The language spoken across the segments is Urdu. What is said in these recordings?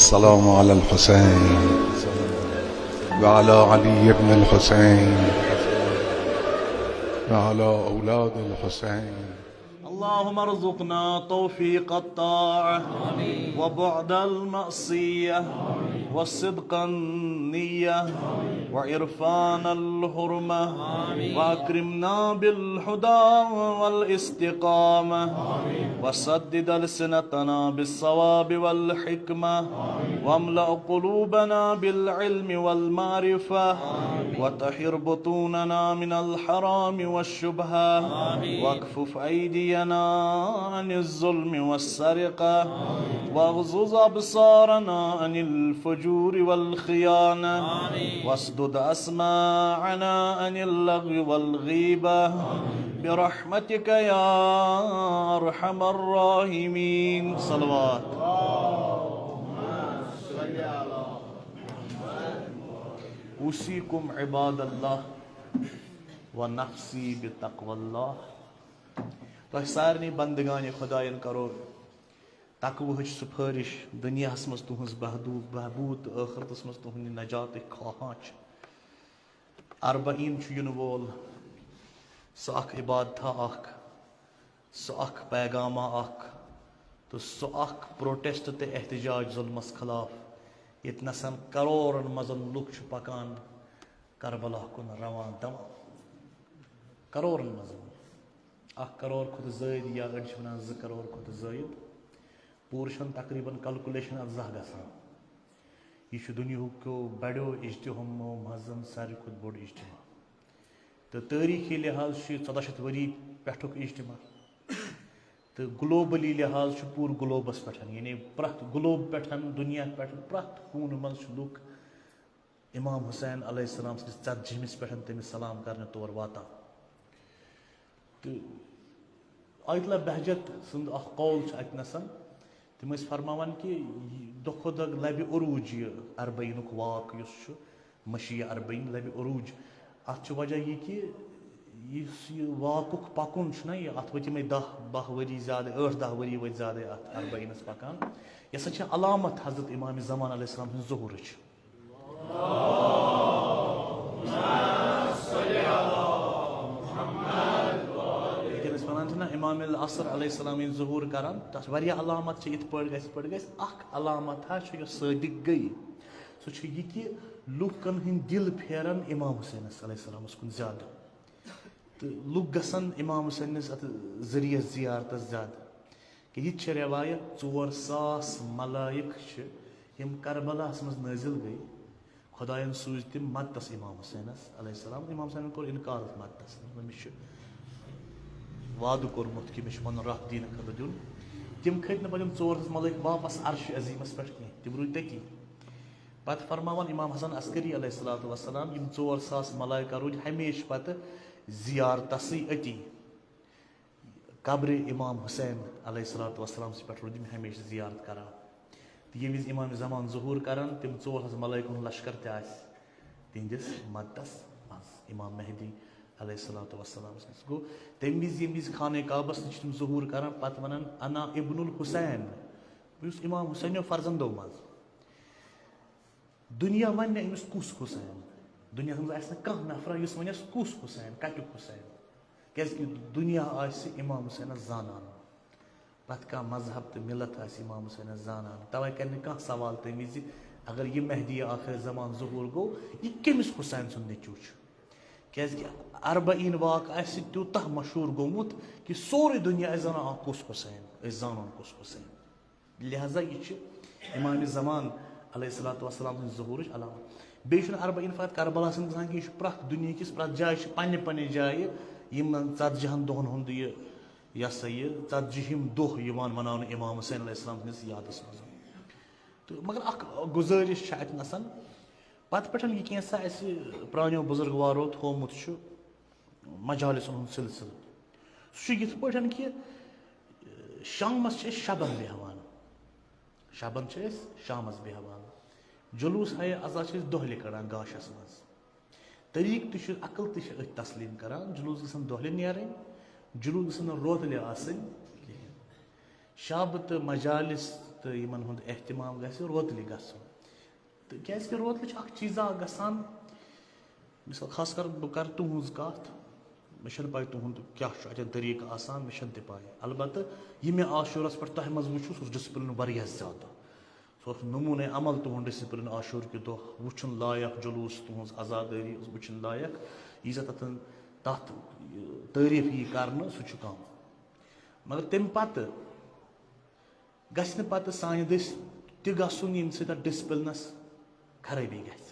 السلام على الحسين وعلى علي بن الحسين وعلى أولاد الحسين. اللهم ارزقنا توفيق الطاعة وبعد المعصية وصدق النية وعرفان الحرمة وأكرمنا بالهدى والاستقامة وسدد ألسنتنا بالصواب والحكمة واملأ قلوبنا بالعلم والمعرفة وطهر بطوننا من الحرام والشبهة واكفف أيدينا عن الظلم والسرقة واغضض أبصارنا عن الفجور والخيانة واسدد أسماعنا عن اللغو والغيبة برحمتك يا أرحم الراحمين. صلوات. أوصيكم عباد الله ونفسي بتقوى الله. تۄہہِ سارنٕے بندگانہِ خۄدایَن کرو تقوہٕچ سُفٲرِش دُنیاہَس منٛز تُہٕنٛز بہبوٗد تہٕ ٲخرتَس منٛز تُہٕنٛدِ نجاتٕکۍ خواہاں چھِ. اربعین چھُ یِنہٕ وول سُہ اکھ عبادتھا اکھ، سُہ اکھ پیغامہ اکھ تہٕ سُہ اکھ پروٹیسٹ تہٕ احتجاج ظُلمس خلاف ییٚتنَس کَرورن منٛز لُکھ چھِ پکان کربلا کُن روان دوا. کَرورن منٛز 1 کَرور کھۄتہٕ زٲیِد یا أڑۍ چھِ وَنان 2 کَرور کھۄتہٕ زٲیِد. پوٗرٕ چھَنہٕ تقریٖباً کلکُلیشن اَتھ زانٛہہ گژھان. یہِ چھُ دُنیہُکیو بڑیو اجتماعو منٛز ساروی کھۄتہٕ بوٚڑ اجتماع تہٕ تٲریٖخی لحاظ چھُ 1400 ؤری پٮ۪ٹھُک اجتماع تہٕ گلوبلی لحاظ چھُ پوٗرٕ گلوبس پٮ۪ٹھ یعنی پرٛٮ۪تھ گلوب پٮ۪ٹھ دُنیا پٮ۪ٹھ پرٛٮ۪تھ کوٗنہٕ منٛز چھِ لُکھ امام حُسین علیہ السلام سٕنٛدِس ژتجِہمِس پٮ۪ٹھ تٔمِس سلام کرنہِ تور واتان. تہٕ آیت اللہ بہجت سُنٛد اکھ قول چھُ اتنَس تِم ٲسۍ فرماوان کہِ دۄہ کھۄتہٕ دۄہ لبہِ عروٗج یہِ اربعینُک واک یُس چھُ مشیع اربعین لبہِ عروٗج. اتھ چھُ وجہ یہِ کہِ یُس یہِ واکُک پکُن چھُنہ یہِ اتھ ؤتھۍ یِمے 10-12 ؤری زیادٕ 8-10 ؤری ؤتھۍ زیادَے اتھ اربعینس پکان. یہِ ہسا چھِ علامت حضرت امام زمان علیہ السلام سٕنٛز ظہوٗرٕچ. امام العصر علیہ السلام ییٚلہِ ظہوٗر کران تتھ چھِ واریاہ علامت چھِ یِتھ پٲٹھۍ گژھِ یِتھ پٲٹھۍ گژھِ. اکھ علامت چھِ یۄس صٲدِق گٔے سُہ چھُ یہِ کہِ لُکن ہٕنٛدۍ دِل پھیرن امام حُسینس علیہ السلامس کُن زیادٕ تہٕ لُکھ گژھن امام حُسینس اتھ ذٔریعس زیارتس زیادٕ. کہِ یہِ تہِ چھِ رٮ۪وایت 4,000 ملٲیِک چھِ یِم کربلاہس منٛز نٲزِل گٔے. خۄدایَن سوٗزۍ تِم مدتس امام حُسینس علیہ السلام. امام حُسینن کوٚر انکار اتھ مدتس. أمِس چھُ وعدٕ کوٚرمُت کہِ مےٚ چھُ پنُن رَف دیٖنہٕ خٲطرٕ دیُن. تِم کھٔتۍ نہٕ پتہٕ یِم 400 ملٲیِک واپس عرشِ عظیٖمس پٮ۪ٹھ کینٛہہ. تِم روٗدۍ تٔتی. پتہٕ فرماوان امام حسن عسکری علیہ الصلوۃ والسلام یِم 4,000 ملٲیکہ روٗدۍ ہمیشہِ پتہٕ زیارتسٕے أتی قبرِ امام حُسین علیہ الصلوۃ والسلام سٕے پٮ۪ٹھ روٗدۍ یِم ہمیشہِ زیارت کران. تہٕ ییٚمہِ وِزِ امام زمان ظہوٗر کران تِم 400 ملٲیکن ہُنٛد لشکر تہِ آسہِ تِہنٛدِس مدتس منٛز امام مہدی علیہ الصلوۃ والسلام سٕنٛدِس. گوٚو تمہِ وِزِ ییٚمہِ وِزِ خانہ کعبس نِش چھِ تِم ظہوٗر کران پتہٕ ونان انا ابن الحسین بہٕ چھُس امام حُسینو فرزندو منٛز. دُنیا ونہِ نہٕ أمِس کُس حُسین. دُنیاہس منٛز آسہِ نہٕ کانٛہہ نفرا یُس ونٮ۪س کُس حُسین کتیُک حُسین کیازِ کہِ دُنیا آسہِ امام حُسینس زانان. پرٛٮ۪تھ کانٛہہ مذہب تہٕ مِلت آسہِ امام حُسینس زانان. توے کرِ نہٕ کانٛہہ سوال تمہِ وِزِ اگر یہِ مہدی آخر زمان ظہوٗر گوٚو یہِ کٔمِس حُسین سُنٛد نیٚچوٗ چھُ. کیازِ کہِ اربعین واقعہٕ آسہِ تیوٗتاہ مشہوٗر گوٚمُت کہِ سورُے دُنیا آسہِ زانان کُس حُسین أسۍ زانون کُس حُسین. لہٰذا یہِ چھِ امام زمان علیہ الصلوۃ والسلام سٕنٛدِ ظہوٗرٕچ علامت. بیٚیہِ چھُنہٕ اربعین فقط کربلاہس منٛز گژھان کینٛہہ یہِ چھُ پرٛٮ۪تھ دُنہِکِس پرٛٮ۪تھ جایہِ چھِ پننہِ پننہِ جایہِ یِمن 40 دۄہن ہُنٛد یہِ ہسا یہِ 40ہِم دۄہ یِوان مناونہٕ امام حُسین علیہ السلام سٕنٛدِس یادس منٛز. تہٕ مگر اکھ گُزٲرِش چھِ اتنَس پتہٕ پٮ۪ٹھ یہِ کینٛژھا اَسہِ پرٛانیو بُزرگوارو تھوٚومُت چھُ مجالسن ہُنٛد سلسلہٕ. سُہ چھُ یِتھ پٲٹھۍ کہِ شامس چھِ أسۍ شبن بیٚہوان. شبن چھِ أسۍ شامس بیٚہوان. جلوٗس ہایے اَزا چھِ أسۍ دۄہلہِ کڑان گاشس منٛز. طریٖقہٕ تہِ چھُ عقل تہِ چھِ أتھۍ تسلیٖم کران. جلوٗس گژھن دۄہلہِ نیرٕنۍ. جلوٗس گژھن نہٕ روتلہِ آسٕنۍ کِہینۍ. شب تہٕ مجالس تو یمن ہند اہتمام گژھِ روتلہِ گژھُن تہٕ کیٛازِکہِ روتلہِ چھُ اکھ چیٖزا گژھان مثال خاص کر بہٕ کَرٕ تُہٕنٛز کَتھ مےٚ چھَنہٕ پاے تُہُنٛد کیٛاہ چھُ اَتٮ۪ن طریٖقہٕ آسان مےٚ چھَنہٕ تہِ پاے البتہ یہِ مےٚ عاشوٗرَس پٮ۪ٹھ تۄہہِ منٛز وٕچھُو سُہ اوس ڈِسپلِن واریاہ زیادٕ سُہ اوس نموٗنے عمل تُہُنٛد ڈِسپلِن عاشوٗر کہِ دۄہ وٕچھُن لایق جلوٗس تُہٕنٛز عزادٲری ٲس وٕچھُن لایق ییٖژاہ تَتھ تعٲریٖف یی کَرنہٕ سُہ چھُ کَم مگر تَمہِ پَتہٕ گژھِ نہٕ پَتہٕ سانہِ دٔسۍ تہِ گژھُن ییٚمہِ سۭتۍ اَتھ ڈِسپلِنَس خرٲبی گژھِ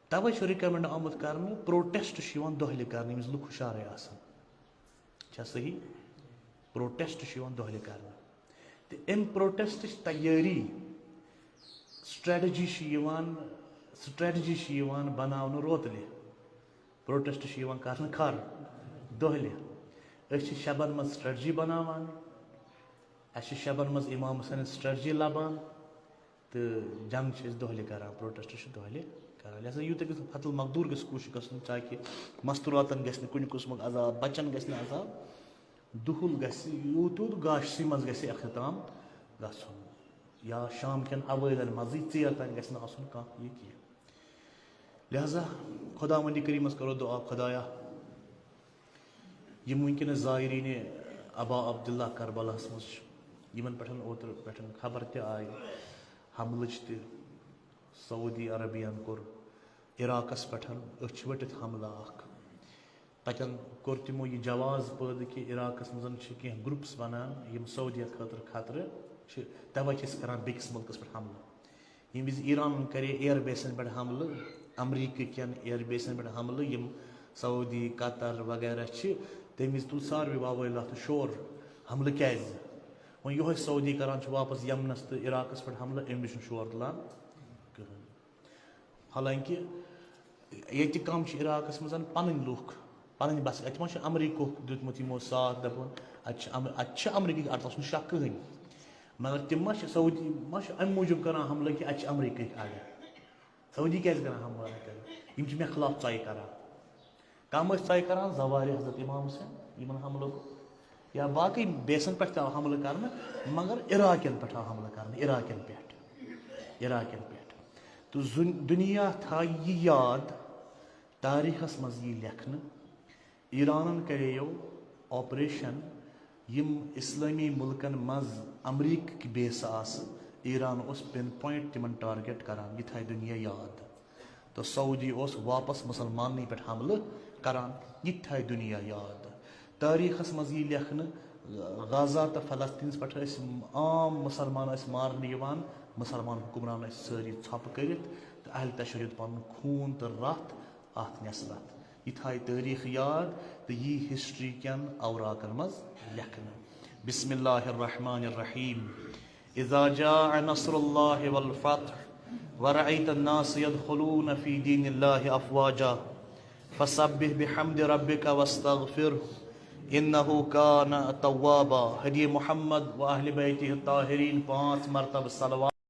تَوَے چھُ رِکَمٮ۪نٛڈ آمُت کَرنہٕ پرٛوٹٮ۪سٹ چھُ یِوان دۄہلہِ کَرنہٕ ییٚمِس لُکھ ہُشارَے آسان چھا صحیح پرٛوٹٮ۪سٹ چھُ یِوان دۄہلہِ کَرنہٕ تہٕ اَمہِ پرٛوٹٮ۪سٹٕچ تیٲری سٹرٛیٹجی چھِ یِوان بَناونہٕ روتلہِ پرٛوٹٮ۪سٹ چھِ یِوان کَرنہٕ کھَر دۄہلہِ أسۍ چھِ شَبَن منٛز سٹرٛیٹجی بَناوان اَسہِ چھِ شَبَن منٛز اِمام حُسینٕچ سٹرٛیٹجی لَبان تہٕ جنٛگ چھِ أسۍ دۄہلہِ کَران پرٛوٹٮ۪سٹ چھِ دۄہلہِ کَران لہذا یوٗتاہ گژھِ حتُل مقدوٗر گژھِ کوٗشِش گژھُن تاکہِ مستوٗراتَن گژھِ نہٕ کُنہِ قٕسمُک عذاب بَچَن گژھِ نہٕ عذاب دُہُل گژھِ یوٗت یوٗت گاشسٕے منٛز گژھِ اختتام گژھُن یا شام کٮ۪ن اَوٲرٮ۪ن منٛزٕے ژیر تام گژھِ نہٕ آسُن کانٛہہ یہِ کینٛہہ لہذا خۄدا وندِ کریٖمَس کَرو دُعا خۄدایا یِم وٕنکٮ۪نَس زایریٖنہِ ابا عبداللہ کربلاہَس منٛز چھِ یِمن پٮ۪ٹھ اوترٕ پٮ۪ٹھ خبر تہِ آیہِ حملٕچ تہِ سعودی عربِیَن کوٚر عراقَس پٮ۪ٹھ أچھ ؤٹِتھ حملہٕ اکھ تَتٮ۪ن کوٚر تِمو یہِ جواز پٲدٕ کہِ عراقَس منٛز چھِ کینٛہہ گرُپٕس بَنان یِم سعودیہ خٲطرٕ خطرٕ چھِ تَوَے چھِ أسۍ کَران بیٚکِس مُلکَس پٮ۪ٹھ حملہٕ ییٚمہِ وِزِ ایٖرانَن کَرے اِیَر بیسَن پٮ۪ٹھ حملہٕ اَمریٖکہ کٮ۪ن اِیَر بیسَن پٮ۪ٹھ حملہٕ یِم سعودی قطر وغیرہ چھِ تَمہِ وِزِ تُل ساروٕے واوٲلۍ اَتھ شور حملہٕ کیٛازِ وۄنۍ یِہوٚے سعودی کَران چھُ واپَس یَمنَس تہٕ عراقَس پٮ۪ٹھ حملہٕ اَمہِ وِزِ چھُنہٕ شور تُلان کٕہٕنۍ حالانکہِ ییٚتہِ کَم چھِ عراقَس منٛز پَنٕنۍ لُکھ پَنٕنۍ بَس اَتہِ ما چھُ اَمریٖکہُک دیُتمُت یِمو ساتھ دَپُن اَتہِ چھِ اَمریٖکہٕکۍ اَتھ اوس نہٕ شک کٕہٕنۍ مگر تِم ما چھِ سعودی ما چھِ اَمہِ موٗجوٗب کَران حملہٕ کہِ اَتہِ چھِ اَمریٖکہٕکۍ اَڈٕ سعودی کیٛازِ کَران حملہٕ اَتہِ یِم چھِ مےٚ خٕلاف ژۄیہِ کَران کَم ٲسۍ ژۄیہِ کَران زوارِ حضرت اِمام حُسین یِمن حملہٕ کوٚر یا باقٕے بیسَن پٮ۪ٹھ تہِ آو حملہٕ کَرنہٕ مگر عراقیَن پٮ۪ٹھ آو حملہٕ کَرنہٕ عراقیَن پٮ۪ٹھ تہٕ دُنیا تھایہِ یہِ یاد تاریٖخَس منٛز یی لیکھنہٕ ایٖرانَن کَرییو آپریشَن یِم اِسلٲمی مُلکَن منٛز اَمریٖکہٕکۍ بیسہٕ آسہٕ ایٖران اوس پِن پویِنٛٹ تِمَن ٹارگیٹ کَران یہِ تھایہِ دُنیا یاد تہٕ سعودی اوس واپَس مُسلماننٕے پٮ۪ٹھ حملہٕ کَران یہِ تہِ تھایہِ دُنیا یاد تٲریٖخَس منٛز یی لیکھنہٕ غزہ تہٕ فلسطیٖنَس پٮ۪ٹھ ٲسۍ عام مُسلمان ٲسۍ مارنہٕ یِوان مُسلمان حُکُمران ٲسۍ سٲری ژھۄپہٕ کٔرِتھ تہٕ اہلِ تشریٖد پَنُن خوٗن تہٕ رَتھ اَتھ نٮ۪صرَت یہِ تھایہِ تٲریٖخ یاد تہٕ یی ہِسٹرٛی کٮ۪ن اوراقَن منٛز لیکھنہٕ بسم اللہ الرحمٰن الرحیٖم اِذا جاء نصر اللہ والفتح ورأيت الناس يدخلون في دين الله أفواجا فسبح بحمد ربك واستغفره إنه كان توابا. حدی محمد و اہل بیتہ الطاہرین 5 مرتبہ صلوات.